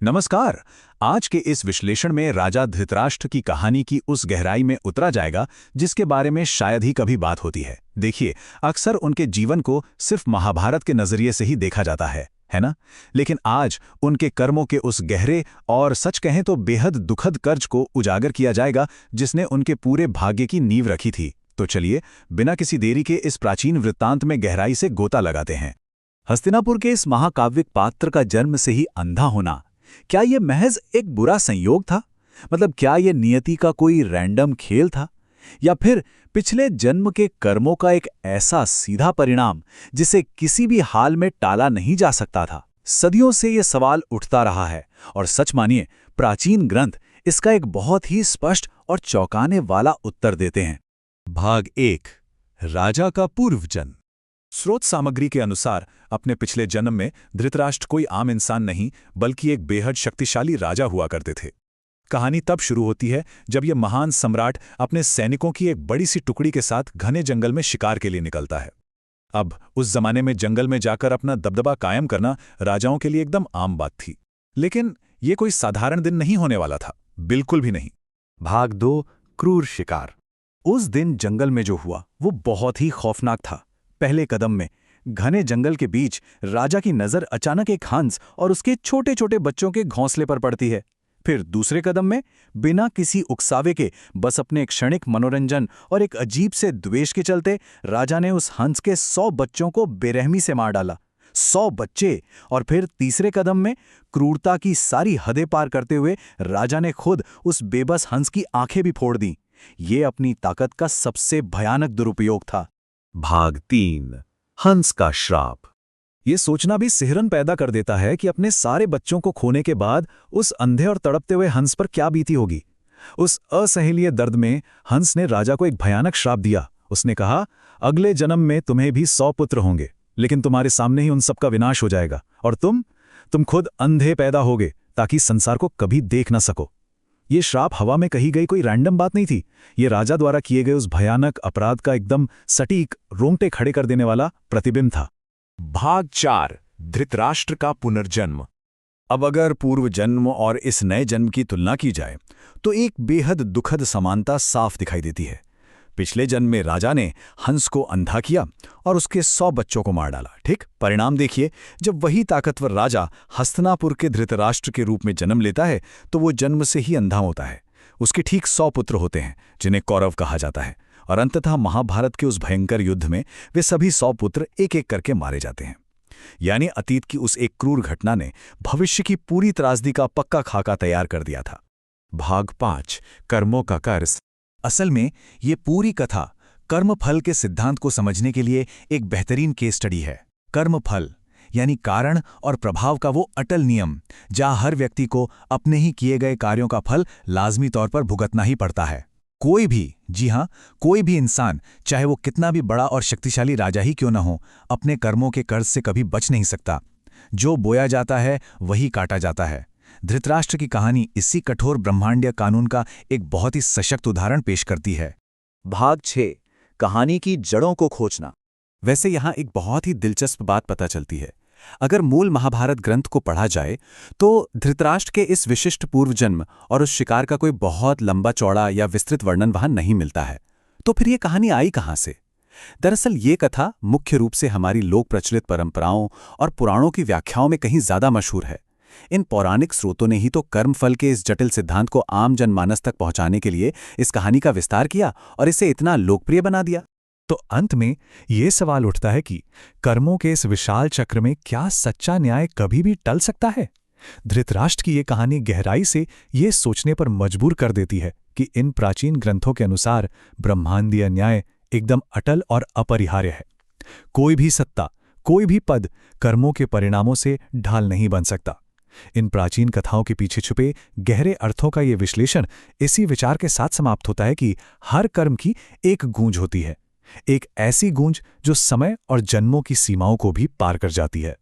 नमस्कार। आज के इस विश्लेषण में राजा धृतराष्ट्र की कहानी की उस गहराई में उतरा जाएगा जिसके बारे में शायद ही कभी बात होती है। देखिए, अक्सर उनके जीवन को सिर्फ महाभारत के नजरिए से ही देखा जाता है ना? लेकिन आज उनके कर्मों के उस गहरे और सच कहें तो बेहद दुखद कर्ज को उजागर किया जाएगा जिसने उनके पूरे भाग्य की नींव रखी थी। तो चलिए, बिना किसी देरी के इस प्राचीन वृत्तांत में गहराई से गोता लगाते हैं। हस्तिनापुर के इस महाकाव्यिक पात्र का जन्म से ही अंधा होना, क्या यह महज एक बुरा संयोग था? मतलब क्या यह नियति का कोई रैंडम खेल था, या फिर पिछले जन्म के कर्मों का एक ऐसा सीधा परिणाम जिसे किसी भी हाल में टाला नहीं जा सकता था? सदियों से यह सवाल उठता रहा है और सच मानिए, प्राचीन ग्रंथ इसका एक बहुत ही स्पष्ट और चौंकाने वाला उत्तर देते हैं। भाग 1, राजा का पूर्व जन्म। स्रोत सामग्री के अनुसार अपने पिछले जन्म में धृतराष्ट्र कोई आम इंसान नहीं बल्कि एक बेहद शक्तिशाली राजा हुआ करते थे। कहानी तब शुरू होती है जब यह महान सम्राट अपने सैनिकों की एक बड़ी सी टुकड़ी के साथ घने जंगल में शिकार के लिए निकलता है। अब उस जमाने में जंगल में जाकर अपना दबदबा कायम करना राजाओं के लिए एकदम आम बात थी। लेकिन यह कोई साधारण दिन नहीं होने वाला था, बिल्कुल भी नहीं। भाग 2, क्रूर शिकार। उस दिन जंगल में जो हुआ वो बहुत ही खौफनाक था। पहले कदम में घने जंगल के बीच राजा की नजर अचानक एक हंस और उसके छोटे छोटे बच्चों के घोंसले पर पड़ती है। फिर दूसरे कदम में बिना किसी उकसावे के, बस अपने क्षणिक मनोरंजन और एक अजीब से द्वेष के चलते राजा ने उस हंस के 100 बच्चों को बेरहमी से मार डाला। 100 बच्चे। और फिर तीसरे कदम में क्रूरता की सारी हदें पार करते हुए राजा ने खुद उस बेबस हंस की आंखें भी फोड़ दी। ये अपनी ताकत का सबसे भयानक दुरुपयोग था। भाग 3, हंस का श्राप। ये सोचना भी सिहरन पैदा कर देता है कि अपने सारे बच्चों को खोने के बाद उस अंधे और तड़पते हुए हंस पर क्या बीती होगी। उस असहनीय दर्द में हंस ने राजा को एक भयानक श्राप दिया। उसने कहा, अगले जन्म में तुम्हें भी 100 पुत्र होंगे, लेकिन तुम्हारे सामने ही उन सबका विनाश हो जाएगा और तुम खुद अंधे पैदा होगे ताकि संसार को कभी देख न सको। ये श्राप हवा में कही गई कोई रैंडम बात नहीं थी। ये राजा द्वारा किए गए उस भयानक अपराध का एकदम सटीक, रोंगटे खड़े कर देने वाला प्रतिबिंब था। भाग 4, धृतराष्ट्र का पुनर्जन्म। अब अगर पूर्व जन्म और इस नए जन्म की तुलना की जाए तो एक बेहद दुखद समानता साफ दिखाई देती है। पिछले जन्म में राजा ने हंस को अंधा किया और उसके 100 बच्चों को मार डाला। ठीक परिणाम देखिए, जब वही ताकतवर राजा हस्तिनापुर के धृतराष्ट्र के रूप में जन्म लेता है तो वो जन्म से ही अंधा होता है। उसके ठीक 100 पुत्र होते हैं जिन्हें कौरव कहा जाता है, और अंततः महाभारत के उस भयंकर युद्ध में वे सभी 100 पुत्र एक एक करके मारे जाते हैं। यानी अतीत की उस एक क्रूर घटना ने भविष्य की पूरी त्रासदी का पक्का खाका तैयार कर दिया था। भाग 5, कर्मों का कर्ज। असल में ये पूरी कथा कर्मफल के सिद्धांत को समझने के लिए एक बेहतरीन केस स्टडी है। कर्मफल यानी कारण और प्रभाव का वो अटल नियम जहां हर व्यक्ति को अपने ही किए गए कार्यों का फल लाजमी तौर पर भुगतना ही पड़ता है। कोई भी, जी हां, कोई भी इंसान, चाहे वो कितना भी बड़ा और शक्तिशाली राजा ही क्यों न हो, अपने कर्मों के कर्ज से कभी बच नहीं सकता। जो बोया जाता है वही काटा जाता है। धृतराष्ट्र की कहानी इसी कठोर ब्रह्मांडीय कानून का एक बहुत ही सशक्त उदाहरण पेश करती है। भाग 6, कहानी की जड़ों को खोजना। वैसे यहाँ एक बहुत ही दिलचस्प बात पता चलती है। अगर मूल महाभारत ग्रंथ को पढ़ा जाए तो धृतराष्ट्र के इस विशिष्ट पूर्व जन्म और उस शिकार का कोई बहुत लंबा चौड़ा या विस्तृत वर्णन वहां नहीं मिलता है। तो फिर ये कहानी आई कहां से? दरअसल ये कथा मुख्य रूप से हमारी लोक प्रचलित परंपराओं और पुराणों की व्याख्याओं में कहीं ज्यादा मशहूर है। इन पौराणिक स्रोतों ने ही तो कर्मफल के इस जटिल सिद्धांत को आम जनमानस तक पहुंचाने के लिए इस कहानी का विस्तार किया और इसे इतना लोकप्रिय बना दिया। तो अंत में ये सवाल उठता है कि कर्मों के इस विशाल चक्र में क्या सच्चा न्याय कभी भी टल सकता है? धृतराष्ट्र की ये कहानी गहराई से ये सोचने पर मजबूर कर देती है कि इन प्राचीन ग्रंथों के अनुसार ब्रह्मांडीय न्याय एकदम अटल और अपरिहार्य है। कोई भी सत्ता, कोई भी पद कर्मों के परिणामों से ढाल नहीं बन सकता। इन प्राचीन कथाओं के पीछे छुपे गहरे अर्थों का ये विश्लेषण इसी विचार के साथ समाप्त होता है कि हर कर्म की एक गूंज होती है, एक ऐसी गूंज जो समय और जन्मों की सीमाओं को भी पार कर जाती है।